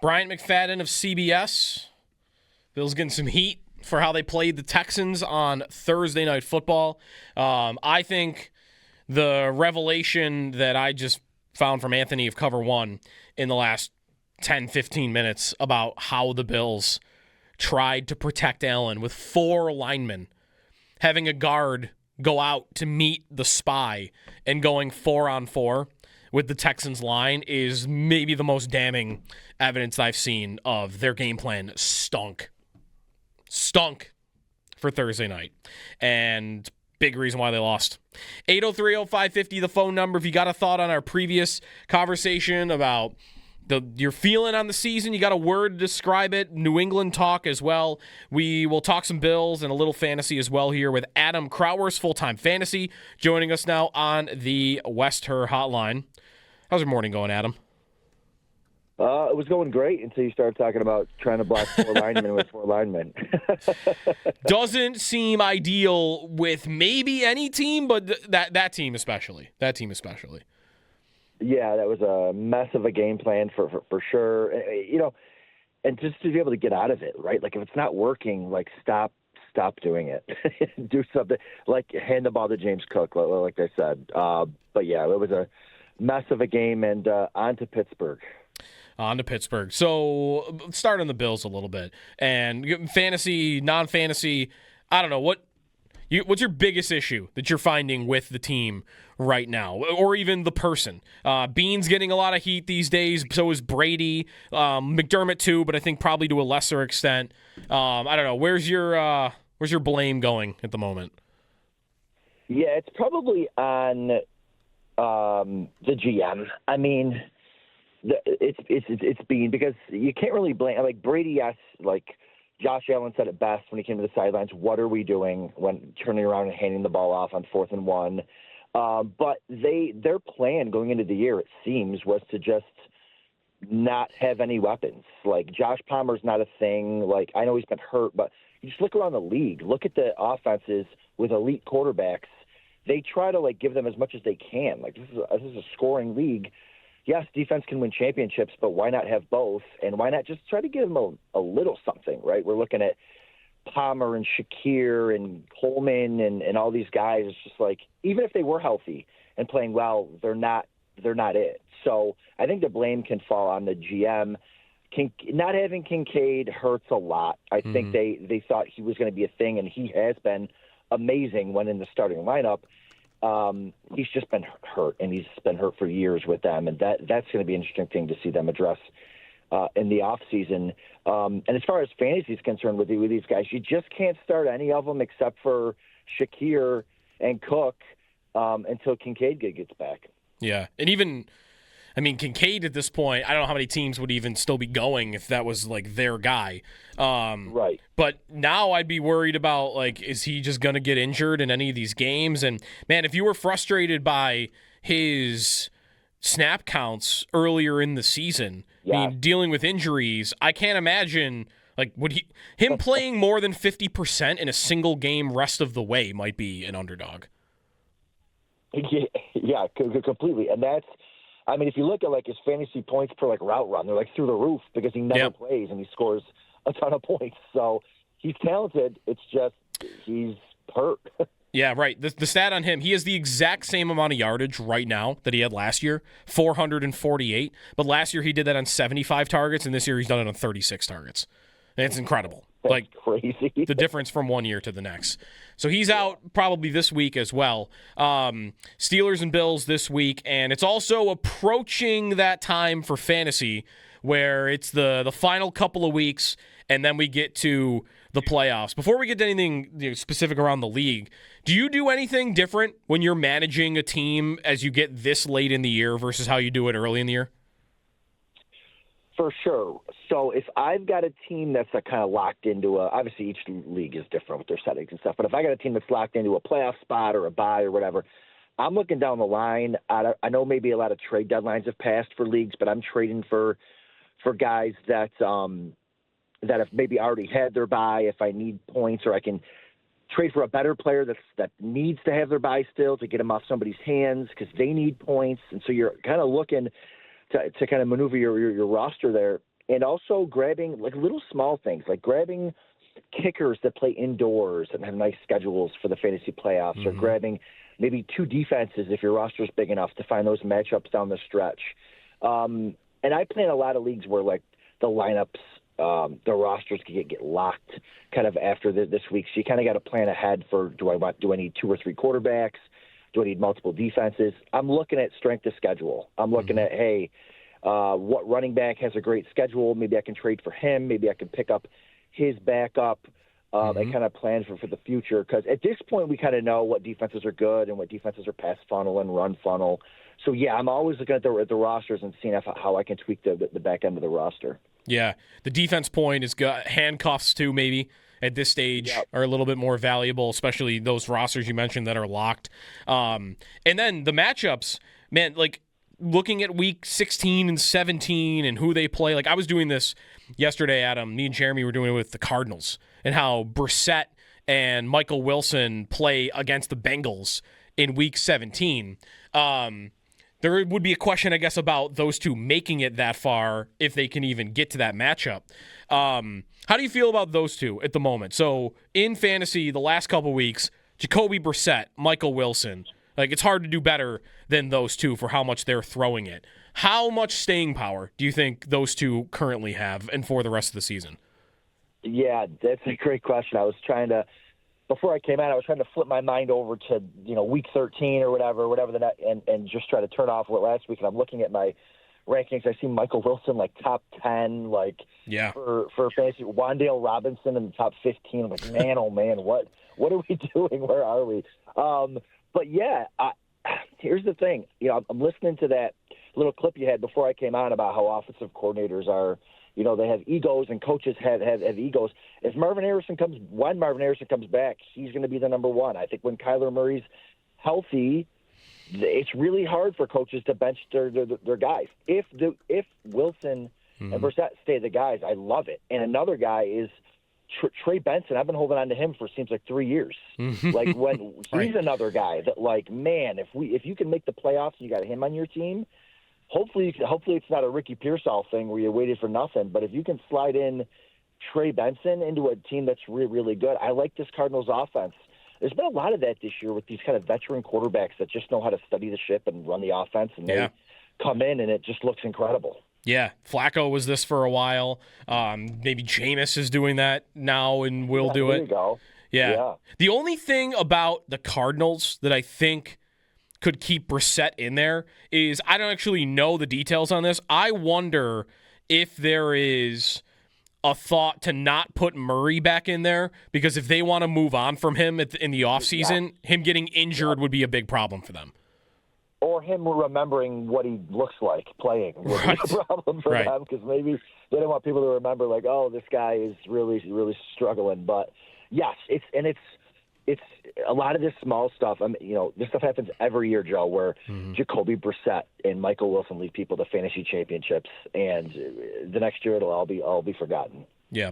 Bryant McFadden of CBS. Bills getting some heat for how they played the Texans on Thursday Night Football. I think the revelation that I just found from Anthony of Cover One in the last 10, 15 minutes about how the Bills tried to protect Allen with 4 linemen, having a guard go out to meet the spy and going 4-on-4 with the Texans line is maybe the most damning evidence I've seen of their game plan stunk for Thursday night. And big reason why they lost. 803-0550, the phone number. If you got a thought on our previous conversation about your feeling on the season, you got a word to describe it, New England talk as well. We will talk some Bills and a little fantasy as well here with Adam Krautwurst, FullTime Fantasy, joining us now on the West Her Hotline. How's your morning going, Adam? It was going great until you started talking about trying to block 4 linemen with 4 linemen. Doesn't seem ideal with maybe any team, but that team especially. Yeah, that was a mess of a game plan for sure. And just to be able to get out of it, right? Like if it's not working, like stop doing it. Do something like hand the ball to James Cook, like I said. But yeah, it was a mess of a game, and on to Pittsburgh. So let's start on the Bills a little bit. And fantasy, non-fantasy, I don't know. What's your biggest issue that you're finding with the team right now, or even the person? Beane's getting a lot of heat these days. So is Brady. McDermott too, but I think probably to a lesser extent. I don't know. Where's your blame going at the moment? Yeah, it's probably on the GM. I mean, it's Beane, because you can't really blame, like Brady. Yes, like Josh Allen said it best when he came to the sidelines. What are we doing when turning around and handing the ball off on 4th and 1? But their plan going into the year, it seems, was to just not have any weapons. Like Josh Palmer's not a thing. Like I know he's been hurt, but you just look around the league. Look at the offenses with elite quarterbacks. They try to like give them as much as they can. Like this is a scoring league. Yes, defense can win championships, but why not have both? And why not just try to give them a little something, right? We're looking at Palmer and Shakir and Coleman and all these guys. It's just like, even if they were healthy and playing well, they're not it. So I think the blame can fall on the GM. Not having Kincaid hurts a lot. I think they thought he was going to be a thing, and he has been amazing when in the starting lineup. He's just been hurt, and he's been hurt for years with them, and that's going to be an interesting thing to see them address in the offseason. And as far as fantasy is concerned with these guys, you just can't start any of them except for Shakir and Cook until Kincaid gets back. Yeah, and even – I mean, Kincaid at this point, I don't know how many teams would even still be going if that was, like, their guy. Right. But now I'd be worried about, like, is he just going to get injured in any of these games? And, man, if you were frustrated by his snap counts earlier in the season, yeah. I mean, dealing with injuries, I can't imagine, like, him playing more than 50% in a single game rest of the way might be an underdog. Yeah, completely. And that's, I mean, if you look at like his fantasy points per like route run, they're like through the roof because he never plays and he scores a ton of points. So he's talented. It's just he's hurt. Yeah, right. The stat on him, he has the exact same amount of yardage right now that he had last year, 448. But last year he did that on 75 targets, and this year he's done it on 36 targets. And it's incredible. That's like crazy. The difference from one year to the next. So he's out probably this week as well. Steelers and Bills this week, and it's also approaching that time for fantasy where it's the final couple of weeks, and then we get to the playoffs. Before we get to anything specific around the league, do you do anything different when you're managing a team as you get this late in the year versus how you do it early in the year? For sure. So if I've got a team that's kind of locked into obviously each league is different with their settings and stuff, but if I got a team that's locked into a playoff spot or a bye or whatever, I'm looking down the line. I know maybe a lot of trade deadlines have passed for leagues, but I'm trading for guys that have maybe already had their bye if I need points, or I can trade for a better player that needs to have their bye still to get them off somebody's hands because they need points. And so you're kind of looking to kind of maneuver your roster there. and also grabbing like little small things, like grabbing kickers that play indoors and have nice schedules for the fantasy playoffs, or grabbing maybe 2 defenses if your roster's big enough to find those matchups down the stretch. And I play in a lot of leagues where like the lineups, the rosters can get locked kind of after this week. So you kind of got to plan ahead for, do I need 2 or 3 quarterbacks? Do I need multiple defenses? I'm looking at strength of schedule. I'm looking at, hey, what running back has a great schedule? Maybe I can trade for him. Maybe I can pick up his backup and kind of plan for the future. Because at this point, we kind of know what defenses are good and what defenses are pass funnel and run funnel. So, yeah, I'm always looking at the rosters and seeing how I can tweak the back end of the roster. Yeah, the defense point is good. Handcuffs, too, maybe, at this stage are a little bit more valuable, especially those rosters you mentioned that are locked. And then the matchups, man, like looking at week 16 and 17 and who they play. Like I was doing this yesterday, Adam. Me and Jeremy were doing it with the Cardinals and how Brissett and Michael Wilson play against the Bengals in week 17. There would be a question, I guess, about those two making it that far if they can even get to that matchup. How do you feel about those two at the moment? So in fantasy, the last couple weeks, Jacoby Brissett, Michael Wilson, like it's hard to do better than those two for how much they're throwing it. How much staying power do you think those two currently have and for the rest of the season? Yeah, that's a great question. I was trying to, before I came out, I was trying to flip my mind over to, week 13 or whatever and just try to turn off what last week. And I'm looking at my rankings. I see Michael Wilson like top 10, for fantasy. Wan'Dale Robinson in the top 15. I'm like, man, oh man, what are we doing? Where are we? But yeah, here's the thing. I'm listening to that little clip you had before I came on about how offensive coordinators are. They have egos and coaches have egos. When Marvin Harrison comes back, he's going to be the number one. I think when Kyler Murray's healthy, it's really hard for coaches to bench their guys. If Wilson and Brissett stay the guys, I love it. And another guy is Trey Benson. I've been holding on to him for seems like 3 years. Like when he's another guy that like, man, if you can make the playoffs and you got him on your team, hopefully it's not a Ricky Pearsall thing where you waited for nothing. But if you can slide in Trey Benson into a team that's really, really good, I like this Cardinals offense. There's been a lot of that this year with these kind of veteran quarterbacks that just know how to study the ship and run the offense, and they come in and it just looks incredible. Yeah, Flacco was this for a while. Maybe Jameis is doing that now and will do it. There you go. Yeah. The only thing about the Cardinals that I think could keep Brissett in there is I don't actually know the details on this. I wonder if there is a thought to not put Murray back in there because if they want to move on from him in the offseason, him getting injured would be a big problem for them. Or him remembering what he looks like playing would be a problem for them because maybe they don't want people to remember like, oh, this guy is really, really struggling. But yes, it's a lot of this small stuff. This stuff happens every year, Joe, where Jacoby Brissett and Michael Wilson lead people to fantasy championships, and the next year it'll all be forgotten. Yeah.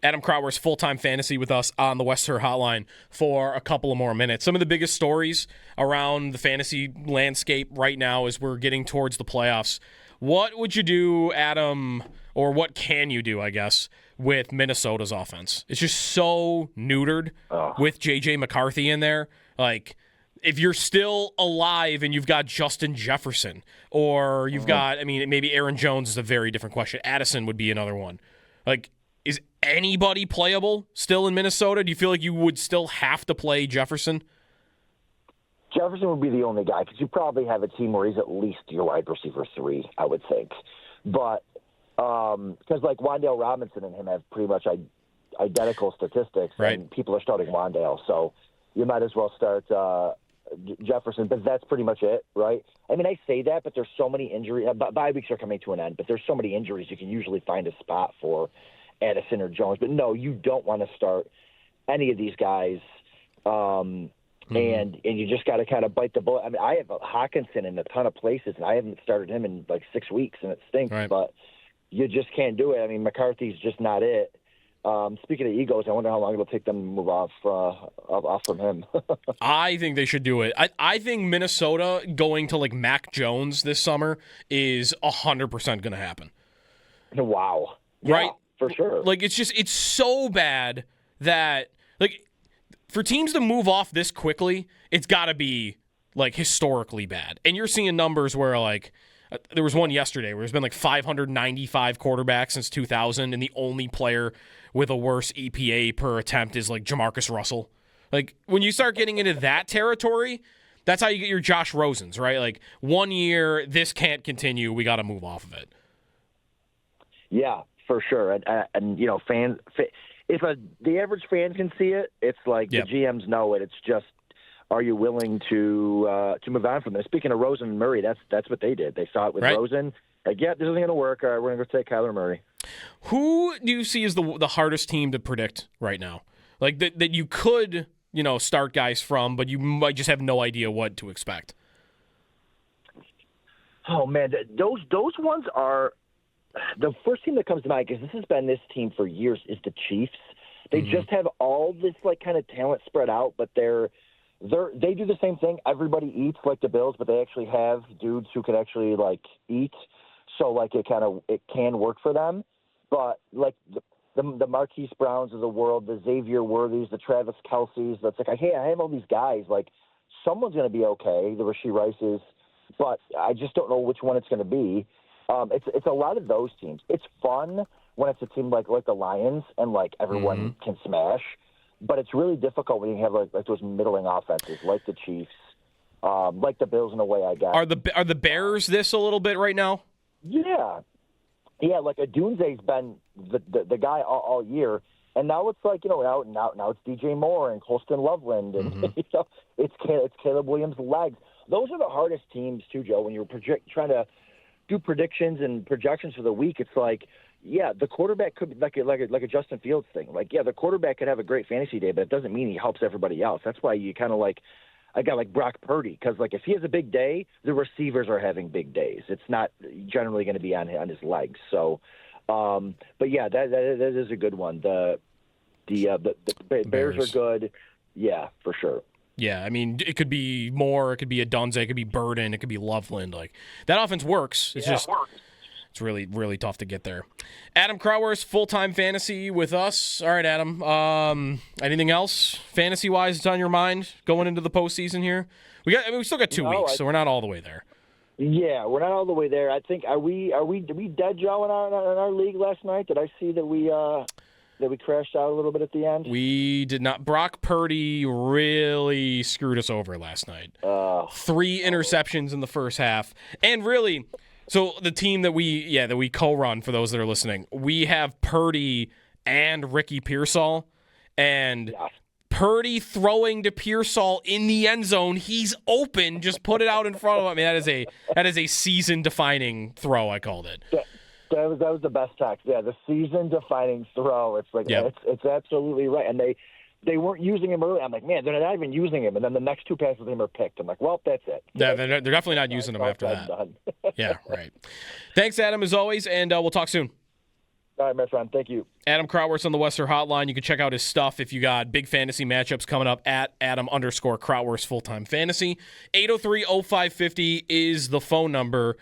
Adam Krautwurst, Full-Time Fantasy with us on the West Her Hotline for a couple of more minutes. Some of the biggest stories around the fantasy landscape right now as we're getting towards the playoffs. What would you do, Adam, or what can you do, I guess, with Minnesota's offense? It's just so neutered with J.J. McCarthy in there. Like, if you're still alive and you've got Justin Jefferson or you've got, maybe Aaron Jones is a very different question. Addison would be another one. Like, is anybody playable still in Minnesota? Do you feel like you would still have to play Jefferson? Jefferson would be the only guy because you probably have a team where he's at least your wide receiver 3, I would think. But because like Wan'Dale Robinson and him have pretty much identical statistics, and people are starting Wan'Dale, so you might as well start Jefferson. But that's pretty much it, right? I say that, but there's so many injuries. Bye weeks are coming to an end, but there's so many injuries you can usually find a spot for Addison or Jones. But no, you don't want to start any of these guys. And you just got to kind of bite the bullet. I have Hawkinson in a ton of places, and I haven't started him in like 6 weeks, and it stinks. Right. But you just can't do it. McCarthy's just not it. Speaking of egos, I wonder how long it'll take them to move off from him. I think they should do it. I think Minnesota going to like Mac Jones this summer is 100% going to happen. Wow. Right? Yeah, for sure. Like, it's so bad that, like, for teams to move off this quickly, it's got to be, like, historically bad. And you're seeing numbers where, like, there was one yesterday where there's been, like, 595 quarterbacks since 2000, and the only player with a worse EPA per attempt is, like, Jamarcus Russell. Like, when you start getting into that territory, that's how you get your Josh Rosens, right? Like, 1 year, this can't continue. We got to move off of it. Yeah, for sure. And you know, fans, if the average fan can see it, it's like the GMs know it. It's just, are you willing to move on from this? Speaking of Rosen and Murray, that's what they did. They saw it with Rosen. Like, yeah, this isn't going to work. All right, we're going to go take Kyler Murray. Who do you see as the hardest team to predict right now? Like, that you could, you know, start guys from, but you might just have no idea what to expect. Oh, man, those ones are – the first team that comes to mind, because this has been this team for years, is the Chiefs. They just have all this, like, kind of talent spread out, but they do the same thing. Everybody eats like the Bills, but they actually have dudes who can actually, like, eat. So, like, it can work for them. But, like, the Marquise Browns of the world, the Xavier Worthies, the Travis Kelce's, that's like, hey, I have all these guys. Like, someone's going to be okay, the Rashee Rices, but I just don't know which one it's going to be. It's a lot of those teams. It's fun when it's a team like the Lions and, like, everyone can smash, but it's really difficult when you have like those middling offenses like the Chiefs, like the Bills in a way, I guess. Are the Bears this a little bit right now? Yeah, like Adunze's been the guy all year, and now it's like, you know, now it's DJ Moore and Colston Loveland, and you know, it's Caleb Williams' legs. Those are the hardest teams too, Joe. When you're trying to do predictions and projections for the week, it's like, yeah, the quarterback could be like a Justin Fields thing. Like, yeah, the quarterback could have a great fantasy day, but it doesn't mean he helps everybody else. That's why you kind of like, I got like Brock Purdy, because like if he has a big day, the receivers are having big days. It's not generally going to be on his legs. So, but yeah, that is a good one. The Bears are good. Yeah, for sure. Yeah, I mean, it could be Moore, it could be Adunze, it could be Burden, it could be Loveland. Like, that offense works. It's it's really, really tough to get there. Adam Krautwurst, Full-Time Fantasy with us. All right, Adam. Anything else fantasy-wise that's on your mind going into the postseason here? We still got 2 weeks, so we're not all the way there. Yeah, we're not all the way there. I think did we dead Joe in our league last night? Did I see that we crashed out a little bit at the end? We did not. Brock Purdy really screwed us over last night. 3 interceptions in the first half. And really, so the team that we co-run, for those that are listening, we have Purdy and Ricky Pearsall. And Purdy throwing to Pearsall in the end zone. He's open. Just put it out in front of him. I mean, that is a season-defining throw, I called it. Yeah. That was the best text. Yeah, the season-defining throw. It's like it's absolutely right. And they weren't using him early. I'm like, man, they're not even using him. And then the next 2 passes of him are picked. I'm like, well, that's it. Yeah, they're definitely not using him after that. Yeah, right. Thanks, Adam, as always, and we'll talk soon. All right, my friend. Thank you. Adam Krautwurst on the Western Hotline. You can check out his stuff if you got big fantasy matchups coming up at Adam_Krautwurst Full-Time Fantasy. 803-0550 is the phone number.